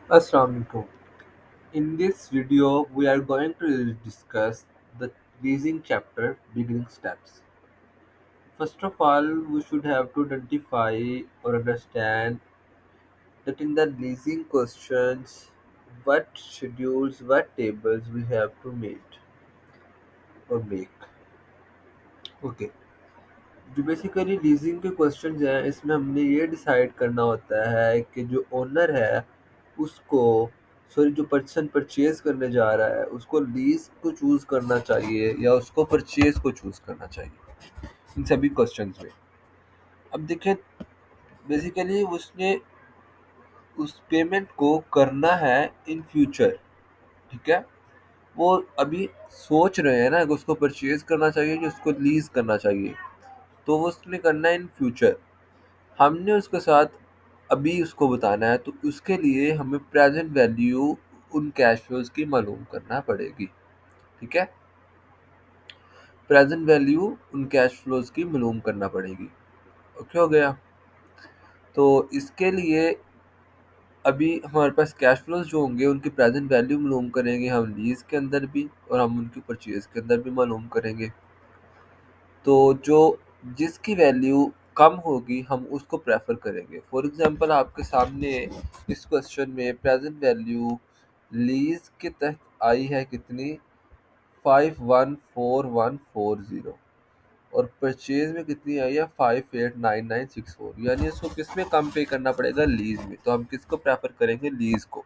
Assalamualaikum. In this video, we are going to discuss the leasing chapter beginning steps. First of all, we should have to identify or understand that in the leasing questions, what schedules, what tables we have to meet or make. Okay. जो basically leasing के questions हैं इसमें हमने ये decide करना होता है कि जो ओनर है उसको सॉरी जो पर्सन परचेज करने जा रहा है उसको लीज को चूज करना चाहिए या उसको परचेज को चूज करना चाहिए इन सभी क्वेश्चंस में। अब देखें, बेसिकली उसने उस पेमेंट को करना है इन फ्यूचर। ठीक है, वो अभी सोच रहे हैं ना कि उसको परचेज करना चाहिए कि उसको लीज करना चाहिए, तो वो उसने करना है इन फ्यूचर। हमने उसके साथ अभी उसको बताना है, तो उसके लिए हमें प्रेजेंट वैल्यू उन कैश फ्लोज की मालूम करना पड़ेगी। ठीक है, प्रेजेंट वैल्यू उन कैश फ्लोज की मालूम करना पड़ेगी। ओके हो गया। तो इसके लिए अभी हमारे पास कैश फ्लोज जो होंगे उनकी प्रेजेंट वैल्यू मालूम करेंगे हम लीज के अंदर भी, और हम उनकी परचेज के अंदर भी मालूम करेंगे। तो जो जिसकी वैल्यू कम होगी हम उसको प्रेफर करेंगे। फॉर एग्जांपल आपके सामने इस क्वेश्चन में प्रेजेंट वैल्यू लीज के तहत आई है कितनी, 514140, और परचेज में कितनी आई है 589964, यानी इसको किस में कम पे करना पड़ेगा, लीज में। तो हम किसको प्रेफर करेंगे, लीज को।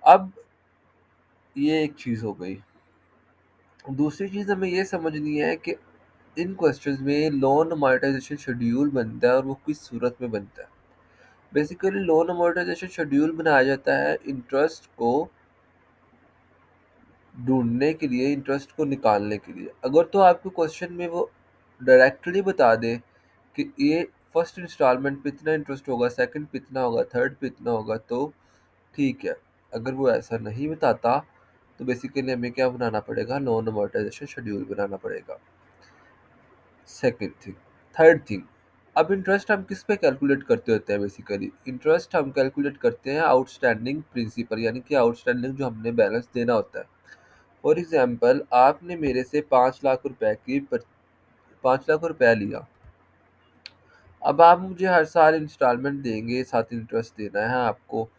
अब ये एक चीज हो गई। दूसरी चीज हमें ये समझनी है कि इन क्वेश्चंस में लोन अमॉर्टाइजेशन शेड्यूल बनता है और वो किस सूरत में बनता है। बेसिकली लोन अमॉर्टाइजेशन शेड्यूल बनाया जाता है इंटरेस्ट को ढूंढने के लिए, इंटरेस्ट को निकालने के लिए। अगर तो आपको क्वेश्चन में वो डायरेक्टली बता दे कि ये फर्स्ट इंस्टॉलमेंट पे इतना इंटरेस्ट होगा, सेकंड पे इतना होगा, थर्ड पे इतना होगा, तो ठीक है। अगर वो ऐसा नहीं बताता तो बेसिकली हमें क्या बनाना पड़ेगा, लोन अमॉर्टाइजेशन शेड्यूल बनाना पड़ेगा। Second thing. थर्ड थिंग, अब इंटरेस्ट हम किस पे कैलकुलेट करते होते हैं, बेसिकली इंटरेस्ट हम कैलकुलेट करते हैं आउटस्टैंडिंग प्रिंसिपल, यानी कि आउटस्टैंडिंग जो हमने बैलेंस देना होता है। फॉर एग्जांपल आपने मेरे से 5 लाख रुपए लिया। अब आप मुझे हर साल इंस्टॉलमेंट देंगे, साथ इंटरेस्ट देना है आपको।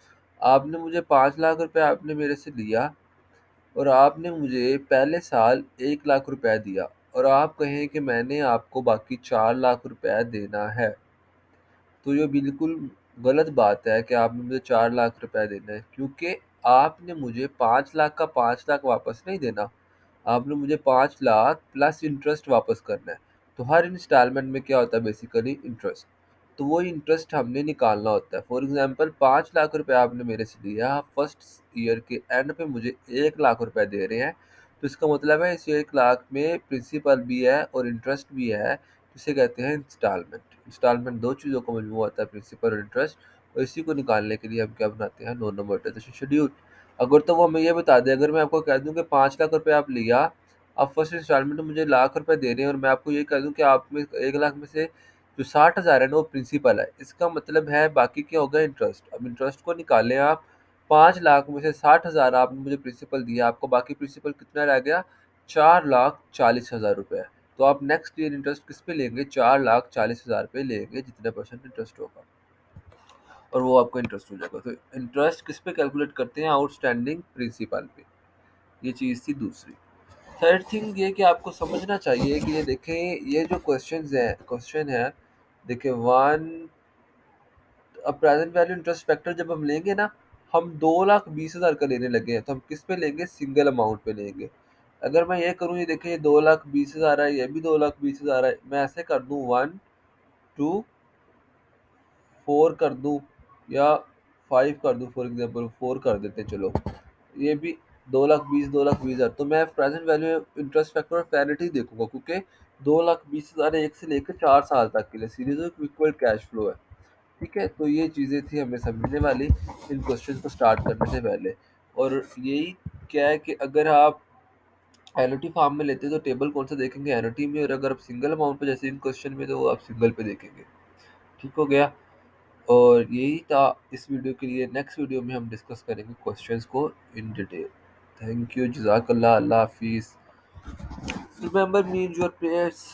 आपने मुझे 5 लाख रुपए आपने मेरे से लिया, और आपने मुझे पहले साल 1 लाख रुपए दिया, और आप कहें कि मैंने आपको बाकी 4 लाख रुपए देना है। तो ये बिल्कुल गलत बात है कि आपने मुझे 4 लाख रुपए देना है, क्योंकि आपने मुझे 5 लाख का 5 लाख वापस नहीं देना। आपने मुझे 5 लाख प्लस इंटरेस्ट वापस करना है। तो हर इंस्टॉलमेंट में क्या होता है, बेसिकली इंटरेस्ट। तो वो इंटरेस्ट हमने निकालना होता है। फॉर एग्जांपल 5 लाख रुपए आपने मेरे से लिया, आप फर्स्ट ईयर के एंड पे मुझे 1 लाख रुपए दे रहे हैं। तो इसका मतलब है इस 1 लाख में प्रिंसिपल भी है और इंटरेस्ट भी है। इसे कहते हैं इंस्टॉलमेंट। इंस्टॉलमेंट दो चीज़ों का मजमूआ होता है, प्रिंसिपल और इंटरेस्ट। और इसी को निकालने के लिए हम क्या बनाते हैं, लोन अमॉर्टाइजेशन शेड्यूल। अगर तो वो हमें ये बता दें, अगर मैं आपको कह दूं कि 5 लाख रुपए आप लिया, आप फर्स्ट इंस्टॉलमेंट में मुझे लाख रुपए दे रहे हैं, और मैं आपको ये कह दूं कि आप में 1 लाख में से जो 60,000 है ना वो प्रिंसिपल है, इसका मतलब है बाकी क्या होगा, इंटरेस्ट। अब इंटरेस्ट को निकालें आप। 5 लाख में से 60,000 आपने मुझे प्रिंसिपल दिया, आपको बाकी प्रिंसिपल कितना रह गया, 4,40,000 रुपये। तो आप नेक्स्ट ईयर इंटरेस्ट किस पे लेंगे, 4,40,000 पे लेंगे, जितने परसेंट इंटरेस्ट होगा, और वो आपका इंटरेस्ट हो जाएगा। तो इंटरेस्ट किस पे कैलकुलेट करते हैं, आउटस्टैंडिंग प्रिंसिपल पे। ये चीज़ थी दूसरी। थर्ड थिंग ये कि आपको समझना चाहिए कि ये देखें, ये जो क्वेश्चन है, देखिए वन, अब प्रेजेंट वैल्यू इंटरेस्ट फैक्टर जब हम लेंगे ना, हम 2,20,000 का लेने लगे हैं, तो हम किस पे लेंगे, सिंगल अमाउंट पे लेंगे। अगर मैं ये करूँ, ये देखें, ये 2,20,000 है, ये भी 2,20,000 है, मैं ऐसे कर दूँ 1 2 4 कर दूँ, या 5 कर दूँ। फॉर एग्जांपल 4 कर देते हैं, चलो। ये भी 2,20,000 तो मैं प्रेजेंट वैल्यू इंटरेस्ट फैक्टर और पैरिटी देखूंगा, क्योंकि 2,20,000 एक से लेकर 4 साल तक के लिए series of equal cash flow है। ठीक है, तो ये चीज़ें थी हमें समझने वाली इन क्वेश्चन को स्टार्ट करने से पहले। और यही क्या है कि अगर आप एनुटी फॉर्म में लेते हैं तो टेबल कौन सा देखेंगे, एनुटी में। और अगर आप सिंगल अमाउंट पे, जैसे इन क्वेश्चन में, तो वो आप सिंगल पे देखेंगे। ठीक हो गया। और यही था इस वीडियो के लिए। नेक्स्ट वीडियो में हम डिस्कस करेंगे क्वेश्चंस को इन डिटेल। थैंक यू, जज़ाकल्लाह, अल्लाह हाफिज़। Remember me in your prayers.